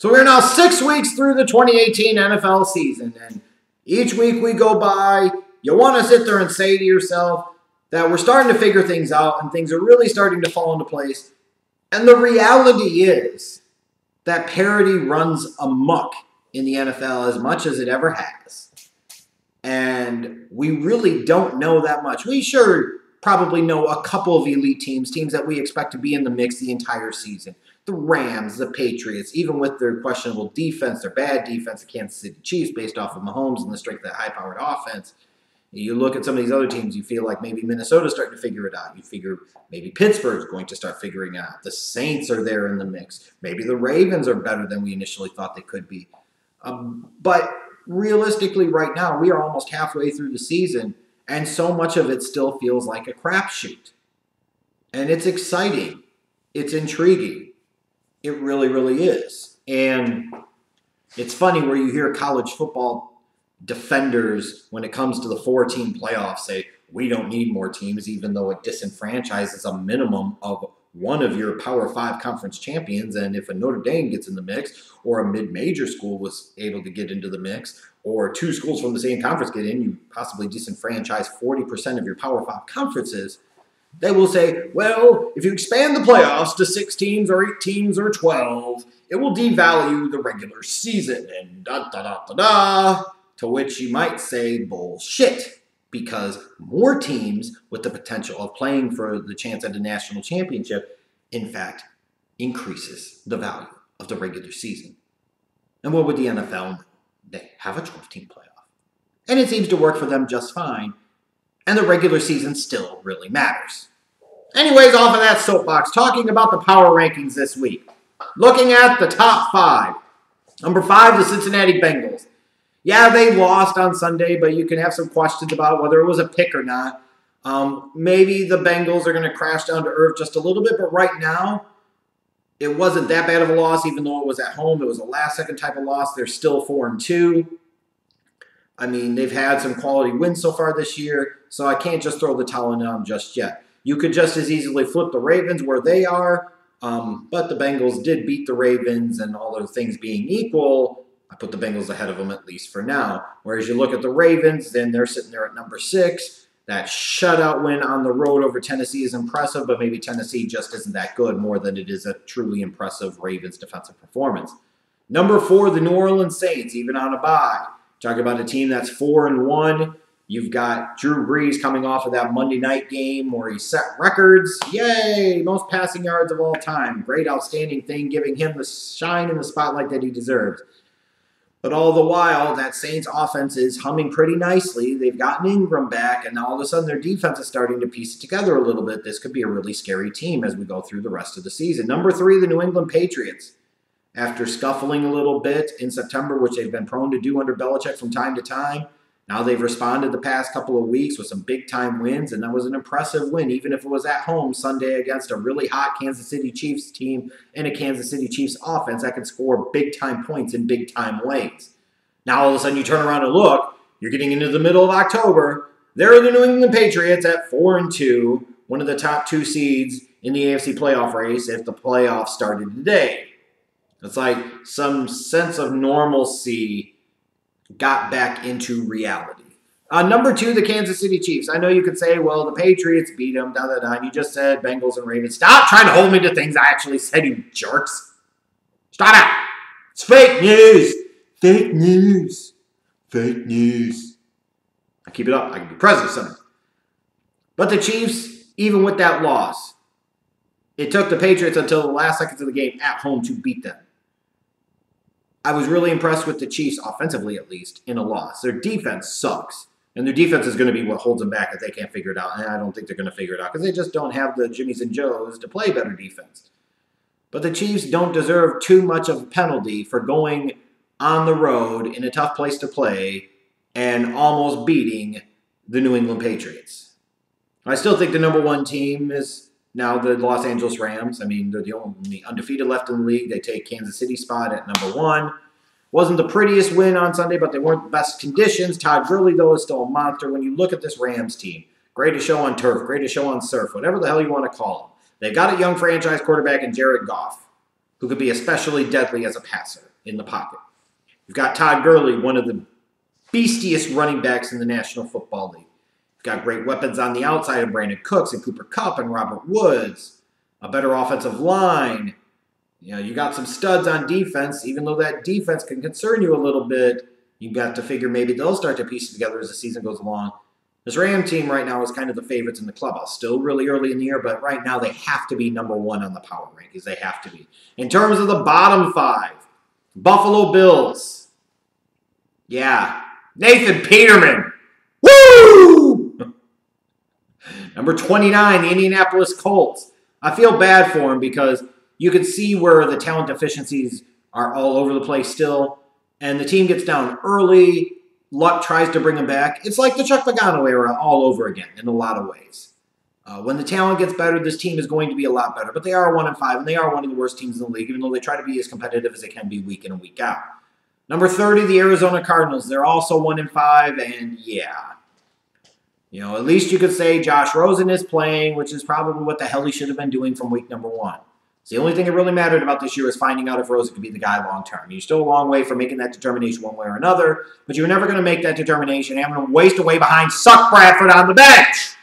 So we're now 6 weeks through the 2018 NFL season, and each week we go by, you want to sit there and say to yourself that we're starting to figure things out and things are really starting to fall into place. And the reality is that parity runs amok in the NFL as much as it ever has. And we really don't know that much. We sure probably know a couple of elite teams that we expect to be in the mix the entire season. The Rams, the Patriots, even with their questionable defense, their bad defense, the Kansas City Chiefs based off of Mahomes and the strength of that high-powered offense. You look at some of these other teams, you feel like maybe Minnesota's starting to figure it out. You figure maybe Pittsburgh's going to start figuring it out. The Saints are there in the mix. Maybe the Ravens are better than we initially thought they could be. But realistically right now, we are almost halfway through the season, and so much of it still feels like a crapshoot. And it's exciting. It's intriguing. It really, really is. And it's funny where you hear college football defenders, when it comes to the 4-team playoffs, say, we don't need more teams, even though it disenfranchises a minimum of one of your Power 5 conference champions. And if a Notre Dame gets in the mix, or a mid-major school was able to get into the mix, or 2 schools from the same conference get in, you possibly disenfranchise 40% of your Power 5 conferences. They will say, well, if you expand the playoffs to 6 teams or 8 teams or 12, it will devalue the regular season, and da-da-da-da-da, to which you might say bullshit, because more teams with the potential of playing for the chance at a national championship, in fact, increases the value of the regular season. And what would the NFL do? They have a 12-team playoff. And it seems to work for them just fine. And the regular season still really matters. Anyways, off of that soapbox, talking about the power rankings this week. Looking at the top 5. Number 5, the Cincinnati Bengals. Yeah, they lost on Sunday, but you can have some questions about whether it was a pick or not. Maybe the Bengals are going to crash down to earth just a little bit, but right now, it wasn't that bad of a loss, even though it was at home. It was a last-second type of loss. They're still 4-2. I mean, they've had some quality wins so far this year, so I can't just throw the towel in them just yet. You could just as easily flip the Ravens where they are, but the Bengals did beat the Ravens, and all those things being equal, I put the Bengals ahead of them at least for now. Whereas you look at the Ravens, then they're sitting there at number 6. That shutout win on the road over Tennessee is impressive, but maybe Tennessee just isn't that good more than it is a truly impressive Ravens defensive performance. Number 4, the New Orleans Saints, even on a bye. Talking about a team that's 4-1. You've got Drew Brees coming off of that Monday night game where he set records. Yay! Most passing yards of all time. Great, outstanding thing, giving him the shine in the spotlight that he deserves. But all the while, that Saints offense is humming pretty nicely. They've gotten Ingram back, and all of a sudden their defense is starting to piece it together a little bit. This could be a really scary team as we go through the rest of the season. Number 3, the New England Patriots. After scuffling a little bit in September, which they've been prone to do under Belichick from time to time, now they've responded the past couple of weeks with some big-time wins, and that was an impressive win, even if it was at home Sunday against a really hot Kansas City Chiefs team and a Kansas City Chiefs offense that can score big-time points in big-time ways. Now all of a sudden you turn around and look, you're getting into the middle of October, there are the New England Patriots at 4-2, one of the top 2 seeds in the AFC playoff race if the playoffs started today. It's like some sense of normalcy got back into reality. Number 2, the Kansas City Chiefs. I know you could say, well, the Patriots beat them, and you just said Bengals and Ravens. Stop trying to hold me to things I actually said, you jerks. Stop it. It's fake news. Fake news. Fake news. I keep it up. I can be president someday. But the Chiefs, even with that loss, it took the Patriots until the last seconds of the game at home to beat them. I was really impressed with the Chiefs, offensively at least, in a loss. Their defense sucks. And their defense is going to be what holds them back if they can't figure it out. And I don't think they're going to figure it out because they just don't have the Jimmies and Joes to play better defense. But the Chiefs don't deserve too much of a penalty for going on the road in a tough place to play and almost beating the New England Patriots. I still think the number 1 team is now the Los Angeles Rams. I mean, they're the only undefeated left in the league. They take Kansas City spot at number 1. Wasn't the prettiest win on Sunday, but they weren't the best conditions. Todd Gurley, though, is still a monster. When you look at this Rams team, greatest show on turf, greatest show on surf, whatever the hell you want to call them. They've got a young franchise quarterback in Jared Goff, who could be especially deadly as a passer. in the pocket. You've got Todd Gurley, one of the beastiest running backs in the National Football League. You've got great weapons on the outside of Brandon Cooks and Cooper Kupp and Robert Woods. A better offensive line. You got some studs on defense, even though that defense can concern you a little bit. You've got to figure maybe they'll start to piece it together as the season goes along. This Ram team right now is kind of the favorites in the clubhouse. Still really early in the year, but right now they have to be number one on the power rankings. They have to be. In terms of the bottom 5, Buffalo Bills. Yeah. Nathan Peterman. Woo! Number 29, the Indianapolis Colts. I feel bad for him because you can see where the talent deficiencies are all over the place still, and the team gets down early. Luck tries to bring him back. It's like the Chuck Pagano era all over again in a lot of ways. When the talent gets better, this team is going to be a lot better, but they are 1-5, and they are one of the worst teams in the league, even though they try to be as competitive as they can be week in and week out. Number 30, the Arizona Cardinals. They're also 1-5, and yeah. At least you could say Josh Rosen is playing, which is probably what the hell he should have been doing from week number 1. So the only thing that really mattered about this year is finding out if Rosen could be the guy long term. You're still a long way from making that determination one way or another, but you were never going to make that determination having to waste away behind Suck Bradford on the bench.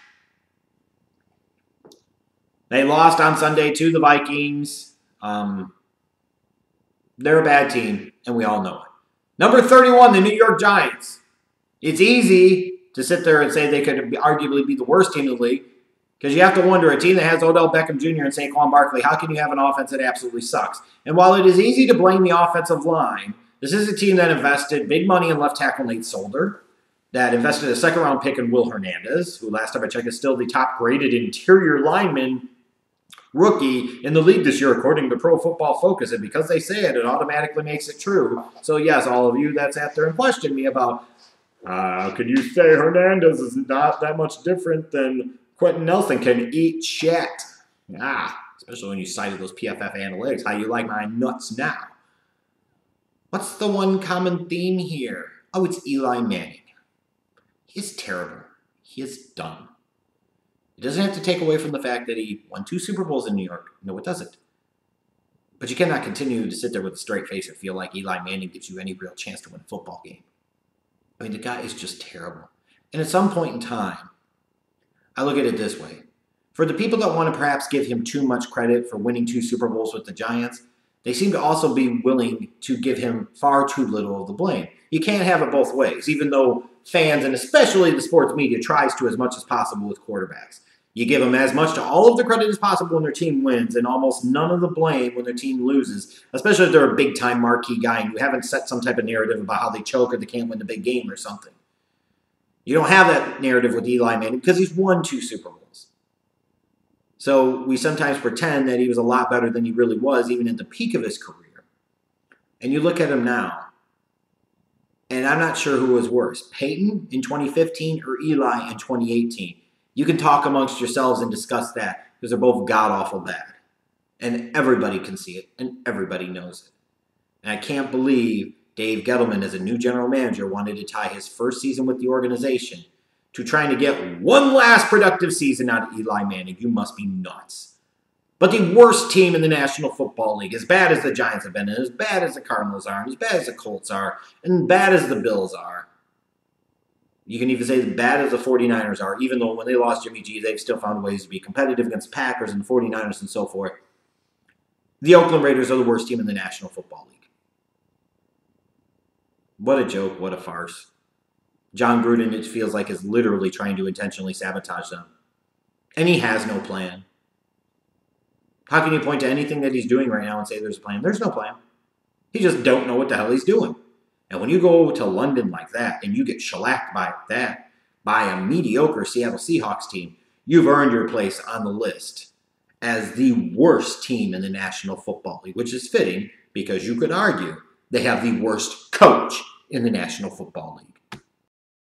They lost on Sunday to the Vikings. They're a bad team, and we all know it. Number 31, the New York Giants. It's easy to sit there and say they could arguably be the worst team in the league, because you have to wonder, a team that has Odell Beckham Jr. and Saquon Barkley, how can you have an offense that absolutely sucks? And while it is easy to blame the offensive line, this is a team that invested big money in left tackle Nate Solder, that invested a second-round pick in Will Hernandez, who last time I checked is still the top-graded interior lineman rookie in the league this year, according to Pro Football Focus. And because they say it, it automatically makes it true. So, yes, all of you that sat there and questioned me about, how could you say Hernandez is not that much different than Quentin Nelson? Can eat shit. Especially when you cited those PFF analytics. How you like my nuts now? What's the one common theme here? Oh, it's Eli Manning. He is terrible. He is dumb. It doesn't have to take away from the fact that he won 2 Super Bowls in New York. No, it doesn't. But you cannot continue to sit there with a straight face and feel like Eli Manning gives you any real chance to win a football game. I mean, the guy is just terrible. And at some point in time, I look at it this way. For the people that want to perhaps give him too much credit for winning 2 Super Bowls with the Giants, they seem to also be willing to give him far too little of the blame. You can't have it both ways, even though fans, and especially the sports media, tries to as much as possible with quarterbacks. You give them as much to all of the credit as possible when their team wins and almost none of the blame when their team loses, especially if they're a big-time marquee guy and you haven't set some type of narrative about how they choke or they can't win the big game or something. You don't have that narrative with Eli Manning because he's won 2 Super Bowls. So we sometimes pretend that he was a lot better than he really was, even at the peak of his career. And you look at him now, and I'm not sure who was worse, Peyton in 2015 or Eli in 2018. You can talk amongst yourselves and discuss that because they're both god-awful bad. And everybody can see it, and everybody knows it. And I can't believe Dave Gettleman, as a new general manager, wanted to tie his first season with the organization to trying to get one last productive season out of Eli Manning. You must be nuts. But the worst team in the National Football League, as bad as the Giants have been, and as bad as the Cardinals are, and as bad as the Colts are, and bad as the Bills are, you can even say as bad as the 49ers are, even though when they lost Jimmy G, they've still found ways to be competitive against the Packers and the 49ers and so forth. The Oakland Raiders are the worst team in the National Football League. What a joke, what a farce. John Gruden, it feels like, is literally trying to intentionally sabotage them. And he has no plan. How can you point to anything that he's doing right now and say there's a plan? There's no plan. He just don't know what the hell he's doing. And when you go to London like that and you get shellacked by that, by a mediocre Seattle Seahawks team, you've earned your place on the list as the worst team in the National Football League, which is fitting because you could argue they have the worst coach in the National Football League.